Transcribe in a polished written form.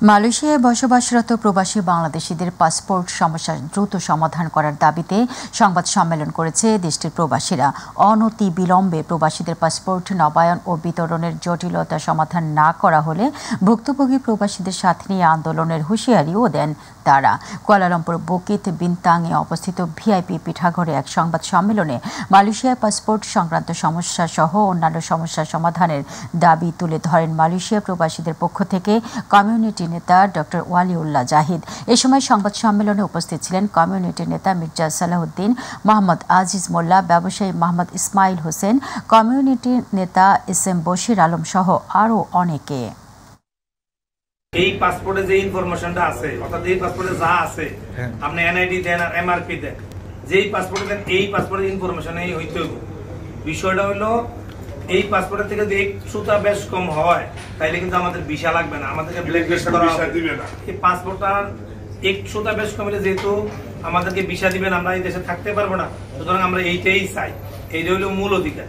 মালয়েশিয়ায় বসবাসরত প্রবাসী বাংলাদেশিদের পাসপোর্ট সমস্যা দ্রুত সমাধান করার দাবিতে সংবাদ সম্মেলন করেছে দেশটির প্রবাসীরা। অনতি বিলম্বে প্রবাসীদের পাসপোর্ট নবায়ন ও বিতরণের জটিলতা সমাধান না করা হলে ভুক্তভোগী প্রবাসীদের সাথে নিয়ে আন্দোলনের হুঁশিয়ারিও দেন তারা। কুয়ালালামপুর বুকিত বিনতাংয়ে অবস্থিত ভিআইপি পিঠাঘরে এক সংবাদ সম্মেলনে মালয়েশিয়ায় পাসপোর্ট সংক্রান্ত সমস্যা সহ অন্যান্য সমস্যা সমাধানের দাবি তুলে ধরেন মালয়েশিয়া প্রবাসীদের পক্ষ থেকে কমিউনিটি নেতা ডক্টর ওয়ালিউল্লাহ জাহিদ। এ সময় সংবাদ সম্মেলনে উপস্থিত ছিলেন কমিউনিটি নেতা মির্জা সালাহুদ্দিন, মোহাম্মদ আজিজ মোল্লা, ব্যবসায়ী মোহাম্মদ ইসমাইল হোসেন, কমিউনিটি নেতা এসএম বশির আলম সহ আরও অনেকে। এই পাসপোর্টে যে ইনফরমেশনটা আছে, অর্থাৎ এই পাসপোর্টে যা আছে, আপনি এনআইডি দেন আর এমআরপি দেন, যেই পাসপোর্টে দেন এই পাসপোর্টের ইনফরমেশন এই হইতে হবে। বিষয়টা হলো এই পাসপোর্টের থেকে যদি 1 সুতা বেশ কম হয় তাইলে কিন্তু আমাদের ভিসা লাগবে না, আমাদেরকে ব্ল্যাকলিস্ট করা হবে না। এই পাসপোর্টটার 1 সুতা বেশ কম হলে যেহেতু আমাদেরকে ভিসা দিবেন, আমরা এই দেশে থাকতে পারবো না, সুতরাং আমরা এইটাই চাই। এইটা হলো মূল অধিকার।